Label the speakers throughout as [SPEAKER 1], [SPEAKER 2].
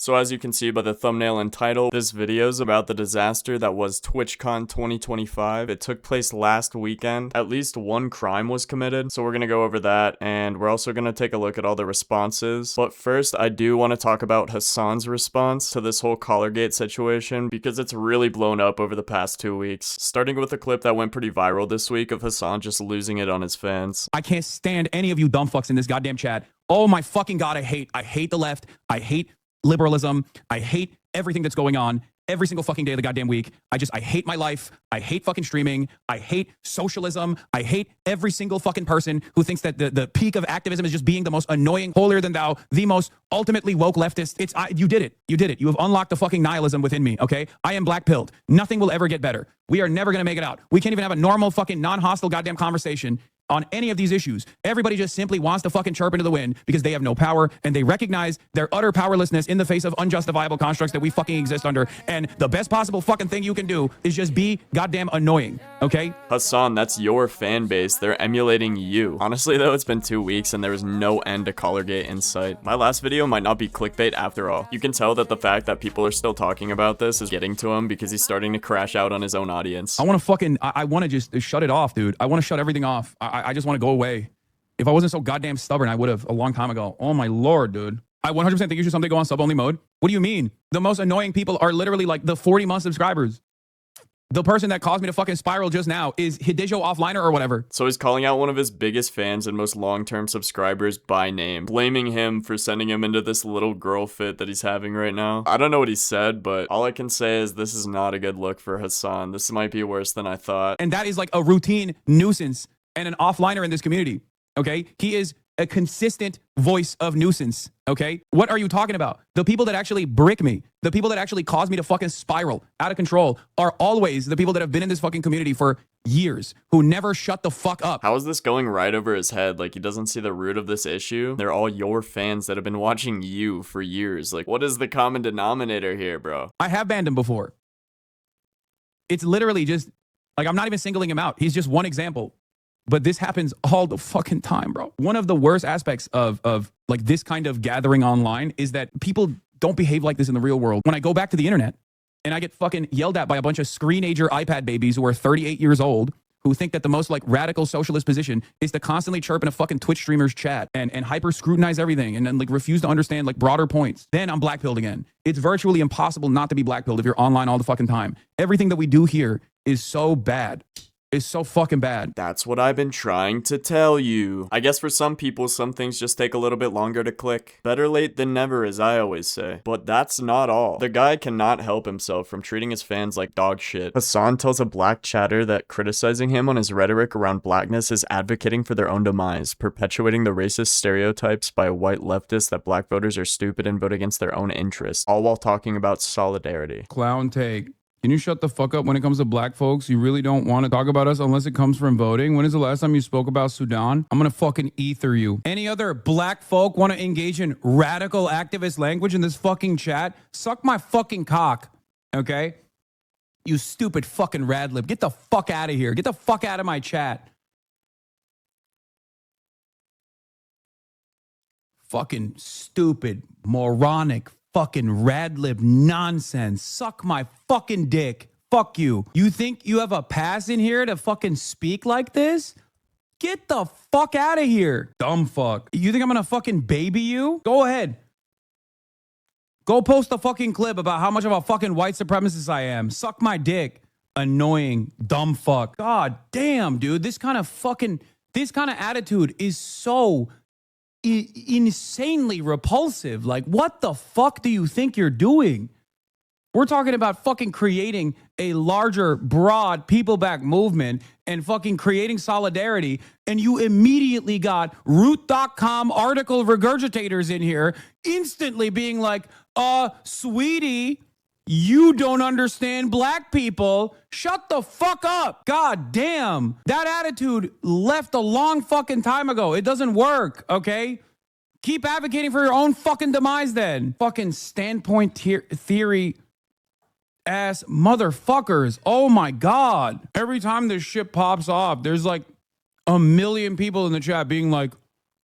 [SPEAKER 1] So as you can see by the thumbnail and title, this video is about the disaster that was TwitchCon 2025. It took place last weekend. At least one crime was committed, so we're gonna go over that, and we're also gonna take a look at all the responses. But first, I do want to talk about Hassan's response to this whole collargate situation, because it's really blown up over the past 2 weeks. Starting with a clip that went pretty viral this week of Hassan just losing it on his fans.
[SPEAKER 2] I can't stand any of you dumb fucks in this goddamn chat. Oh my fucking god, I hate the left. I hate liberalism. I hate everything that's going on every single fucking day of the goddamn week. I hate my life. I hate fucking streaming. I hate socialism. I hate every single fucking person who thinks that the peak of activism is just being the most annoying, holier than thou, the most ultimately woke leftist. You did it. You did it. You have unlocked the fucking nihilism within me, okay? I am black pilled. Nothing will ever get better. We are never gonna make it out. We can't even have a normal fucking non-hostile goddamn conversation on any of these issues. Everybody just simply wants to fucking chirp into the wind because they have no power and they recognize their utter powerlessness in the face of unjustifiable constructs that we fucking exist under. And the best possible fucking thing you can do is just be goddamn annoying, okay?
[SPEAKER 1] Hassan, that's your fan base. They're emulating you. Honestly though, it's been 2 weeks and there was no end to collargate in sight. My last video might not be clickbait after all. You can tell that the fact that people are still talking about this is getting to him because he's starting to crash out on his own audience.
[SPEAKER 2] I want to just shut it off, dude. I want to shut everything off. I just want to go away. If I wasn't so goddamn stubborn, I would have a long time ago. Oh my lord, dude. I 100% think you should someday go on sub-only mode. What do you mean? The most annoying people are literally like the 40-month subscribers. The person that caused me to fucking spiral just now is Hidejo Offliner or whatever.
[SPEAKER 1] So he's calling out one of his biggest fans and most long-term subscribers by name, blaming him for sending him into this little girl fit that he's having right now. I don't know what he said, but all I can say is this is not a good look for Hassan. This might be worse than I thought.
[SPEAKER 2] And that is like a routine nuisance and an offliner in this community, okay? He is a consistent voice of nuisance, okay? What are you talking about? The people that actually brick me, the people that actually cause me to fucking spiral out of control are always the people that have been in this fucking community for years, who never shut the fuck up.
[SPEAKER 1] How is this going right over his head? Like he doesn't see the root of this issue? They're all your fans that have been watching you for years. Like what is the common denominator here, bro?
[SPEAKER 2] I have banned him before. It's literally just, like I'm not even singling him out. He's just one example. But this happens all the fucking time, bro. One of the worst aspects of like this kind of gathering online is that people don't behave like this in the real world. When I go back to the internet and I get fucking yelled at by a bunch of screenager iPad babies who are 38 years old, who think that the most like radical socialist position is to constantly chirp in a fucking Twitch streamer's chat and hyper scrutinize everything and then like refuse to understand like broader points, then I'm blackpilled again. It's virtually impossible not to be blackpilled if you're online all the fucking time. Everything that we do here is so bad. Is so fucking bad.
[SPEAKER 1] That's what I've been trying to tell you. I guess for some people, some things just take a little bit longer to click. Better late than never, as I always say. But that's not all. The guy cannot help himself from treating his fans like dog shit. Hassan tells a black chatter that criticizing him on his rhetoric around blackness is advocating for their own demise, perpetuating the racist stereotypes by white leftists that black voters are stupid and vote against their own interests, all while talking about solidarity.
[SPEAKER 2] Clown take. Can you shut the fuck up when it comes to black folks? You really don't want to talk about us unless it comes from voting. When is the last time you spoke about Sudan? I'm going to fucking ether you. Any other black folk want to engage in radical activist language in this fucking chat? Suck my fucking cock, okay? You stupid fucking radlib. Get the fuck out of here. Get the fuck out of my chat. Fucking stupid, moronic, fucking radlib nonsense. Suck my fucking dick. Fuck you. You think you have a pass in here to fucking speak like this? Get the fuck out of here. Dumb fuck. You think I'm gonna fucking baby you? Go ahead. Go post a fucking clip about how much of a fucking white supremacist I am. Suck my dick. Annoying, dumb fuck. God damn, dude. This kind of attitude is so insanely repulsive. Like, what the fuck do you think you're doing? We're talking about fucking creating a larger, broad, people-backed movement and fucking creating solidarity, and you immediately got root.com article regurgitators in here instantly being like, sweetie, you don't understand black people. Shut the fuck up. God damn. That attitude left a long fucking time ago. It doesn't work, okay? Keep advocating for your own fucking demise then. Fucking standpoint theory ass motherfuckers. Oh my God. Every time this shit pops off, there's like a million people in the chat being like,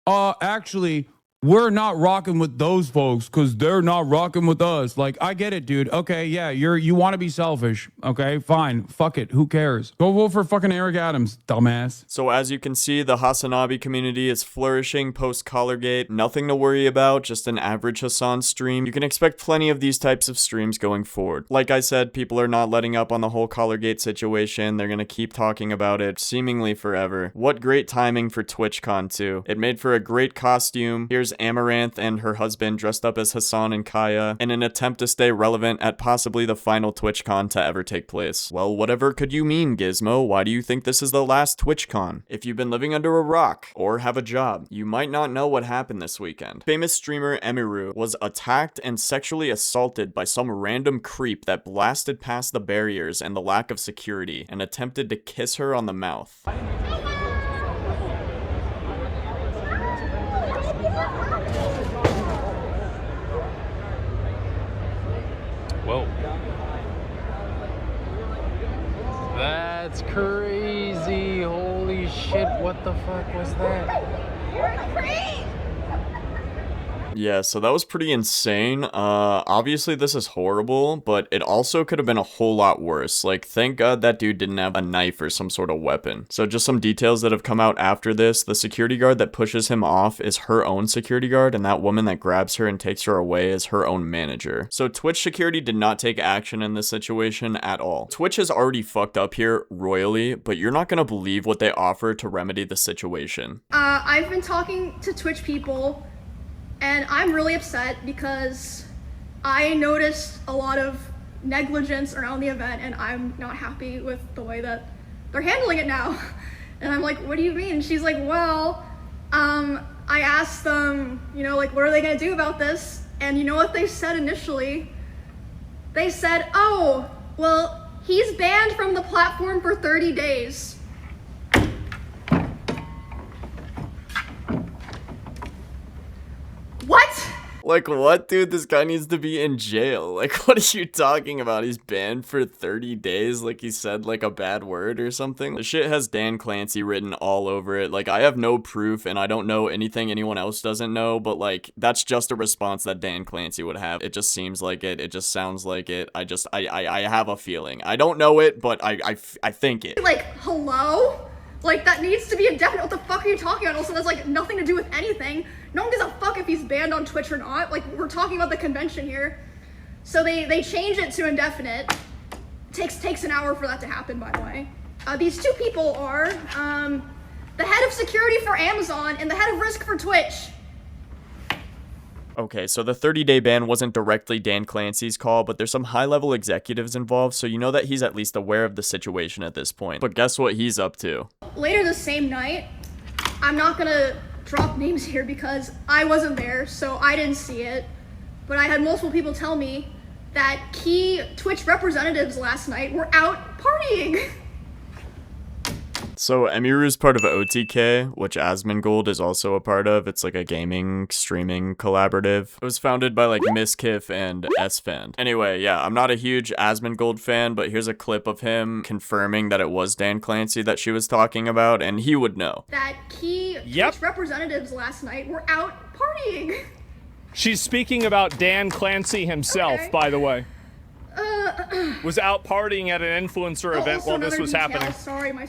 [SPEAKER 2] actually, we're not rocking with those folks because they're not rocking with us. Like, I get it, dude. Okay, yeah, you want to be selfish. Okay, fine. Fuck it. Who cares? Go vote for fucking Eric Adams, dumbass.
[SPEAKER 1] So as you can see, the Hasanabi community is flourishing post-collargate. Nothing to worry about, just an average Hassan stream. You can expect plenty of these types of streams going forward. Like I said, people are not letting up on the whole collargate situation. They're gonna keep talking about it seemingly forever. What great timing for TwitchCon too. It made for a great costume. Here's Amaranth and her husband dressed up as Hassan and Kaya in an attempt to stay relevant at possibly the final TwitchCon to ever take place. Well, whatever could you mean, Gizmo? Why do you think this is the last TwitchCon? If you've been living under a rock or have a job, you might not know what happened this weekend. Famous streamer Emiru was attacked and sexually assaulted by some random creep that blasted past the barriers and the lack of security and attempted to kiss her on the mouth.
[SPEAKER 3] Whoa. That's crazy. Holy shit, what the fuck was that?
[SPEAKER 4] You're a creep!
[SPEAKER 1] Yeah, so that was pretty insane. Obviously this is horrible, but it also could have been a whole lot worse. Like, thank God that dude didn't have a knife or some sort of weapon. So just some details that have come out after this. The security guard that pushes him off is her own security guard, and that woman that grabs her and takes her away is her own manager. So Twitch security did not take action in this situation at all. Twitch has already fucked up here royally, but you're not gonna believe what they offer to remedy the situation.
[SPEAKER 4] I've been talking to Twitch people, and I'm really upset because I noticed a lot of negligence around the event, and I'm not happy with the way that they're handling it now. And I'm like, what do you mean? She's like, well, I asked them, you know, like, what are they gonna do about this? And you know what they said initially? They said, oh, well, he's banned from the platform for 30 days. What?
[SPEAKER 1] Like, what, dude? This guy needs to be in jail. Like, what are you talking about? He's banned for 30 days, like he said, like, a bad word or something? The shit has Dan Clancy written all over it. Like, I have no proof, and I don't know anything anyone else doesn't know, but, like, that's just a response that Dan Clancy would have. It just seems like it. It just sounds like it. I have a feeling. I don't know it, but I think it.
[SPEAKER 4] Like, hello? Like, that needs to be indefinite. What the fuck are you talking about? Also, that's, like, nothing to do with anything. No one gives a fuck if he's banned on Twitch or not. Like, we're talking about the convention here. So they change it to indefinite. Takes an hour for that to happen, by the way. These two people are the head of security for Amazon and the head of risk for Twitch.
[SPEAKER 1] Okay, so the 30-day ban wasn't directly Dan Clancy's call, but there's some high-level executives involved, so you know that he's at least aware of the situation at this point. But guess what he's up to?
[SPEAKER 4] Later the same night, I'm not gonna drop names here because I wasn't there, so I didn't see it, but I had multiple people tell me that key Twitch representatives last night were out partying.
[SPEAKER 1] So Emiru is part of OTK, which Asmongold is also a part of. It's like a gaming streaming collaborative. It was founded by like Miskiff and SFan. Anyway, yeah, I'm not a huge Asmongold fan, but here's a clip of him confirming that it was Dan Clancy that she was talking about, and he would know.
[SPEAKER 4] That key Twitch representatives last night were out partying.
[SPEAKER 5] She's speaking about Dan Clancy himself, by the way. Was out partying at an influencer event while this was happening.
[SPEAKER 4] Sorry, my...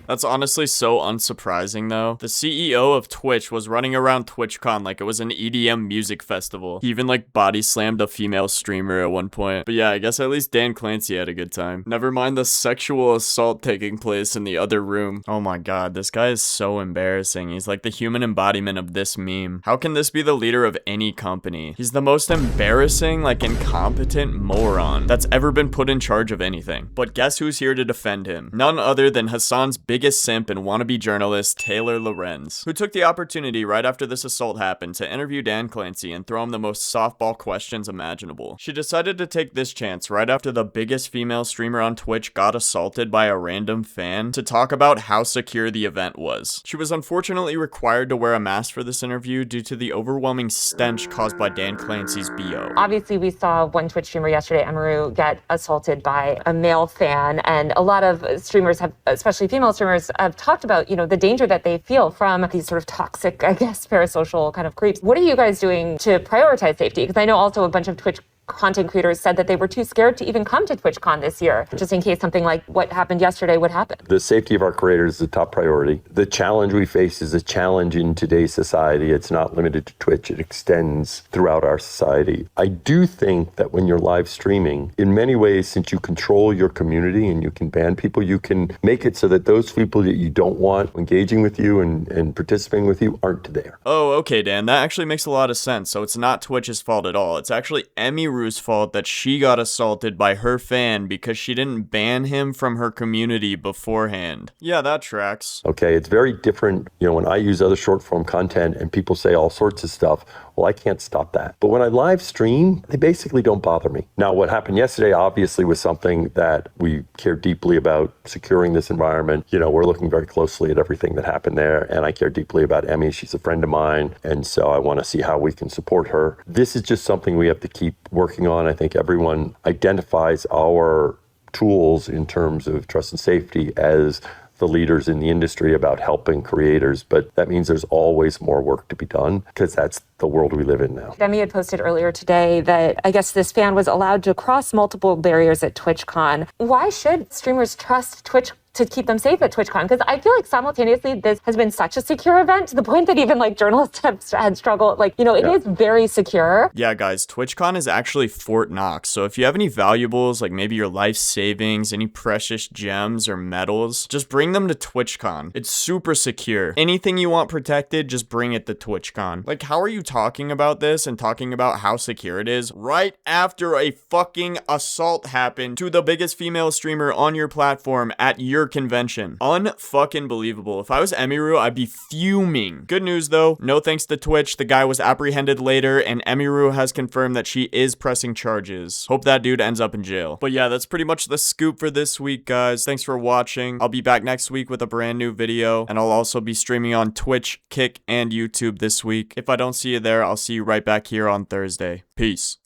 [SPEAKER 1] That's honestly so unsurprising, though. The CEO of Twitch was running around TwitchCon like it was an EDM music festival. He even, like, body slammed a female streamer at one point. But yeah, I guess at least Dan Clancy had a good time. Never mind the sexual assault taking place in the other room. Oh my god, this guy is so embarrassing. He's like the human embodiment of this meme. How can this be the leader of any company? He's the most embarrassing, like, incompetent moron that's ever been put in charge of anything. But guess who's here to defend him? None other than Hassan's biggest simp and wannabe journalist, Taylor Lorenz, who took the opportunity right after this assault happened to interview Dan Clancy and throw him the most softball questions imaginable. She decided to take this chance right after the biggest female streamer on Twitch got assaulted by a random fan to talk about how secure the event was. She was unfortunately required to wear a mask for this interview due to the overwhelming stench caused by Dan Clancy's BO.
[SPEAKER 6] Obviously, we saw one Twitch streamer yesterday, Emiru, get got assaulted by a male fan. And a lot of streamers have, especially female streamers, have talked about, the danger that they feel from these sort of toxic, I guess, parasocial kind of creeps. What are you guys doing to prioritize safety? Because I know also a bunch of Twitch content creators said that they were too scared to even come to TwitchCon this year, just in case something like what happened yesterday would happen.
[SPEAKER 7] The safety of our creators is the top priority. The challenge we face is a challenge in today's society. It's not limited to Twitch. It extends throughout our society. I do think that when you're live streaming, in many ways, since you control your community and you can ban people, you can make it so that those people that you don't want engaging with you and participating with you aren't there.
[SPEAKER 1] Oh, okay, Dan. That actually makes a lot of sense. So it's not Twitch's fault at all. It's actually Emiru's fault that she got assaulted by her fan because she didn't ban him from her community beforehand. Yeah, that tracks.
[SPEAKER 7] Okay, it's very different, when I use other short form content and people say all sorts of stuff, well, I can't stop that. But when I live stream, they basically don't bother me. Now, what happened yesterday obviously was something that we care deeply about, securing this environment. We're looking very closely at everything that happened there, and I care deeply about Emmy. She's a friend of mine, and so I want to see how we can support her. This is just something we have to keep working on. I think everyone identifies our tools in terms of trust and safety as the leaders in the industry about helping creators, but that means there's always more work to be done because that's the world we live in now.
[SPEAKER 6] Demi had posted earlier today that I guess this fan was allowed to cross multiple barriers at TwitchCon. Why should streamers trust Twitch to keep them safe at TwitchCon? Because I feel like simultaneously this has been such a secure event to the point that even journalists have had struggled. It is very secure.
[SPEAKER 1] Yeah, guys, TwitchCon is actually Fort Knox. So if you have any valuables, like maybe your life savings, any precious gems or metals, just bring them to TwitchCon. It's super secure. Anything you want protected, just bring it to TwitchCon. How are you talking about this and talking about how secure it is right after a fucking assault happened to the biggest female streamer on your platform at your convention? Unfucking believable. If I was Emiru, I'd be fuming. Good news though, no thanks to Twitch, the guy was apprehended later and Emiru has confirmed that she is pressing charges. Hope that dude ends up in jail. But yeah, that's pretty much the scoop for this week, guys. Thanks for watching. I'll be back next week with a brand new video, and I'll also be streaming on Twitch, Kick, and YouTube this week. If I don't see you there, I'll see you right back here on Thursday. Peace.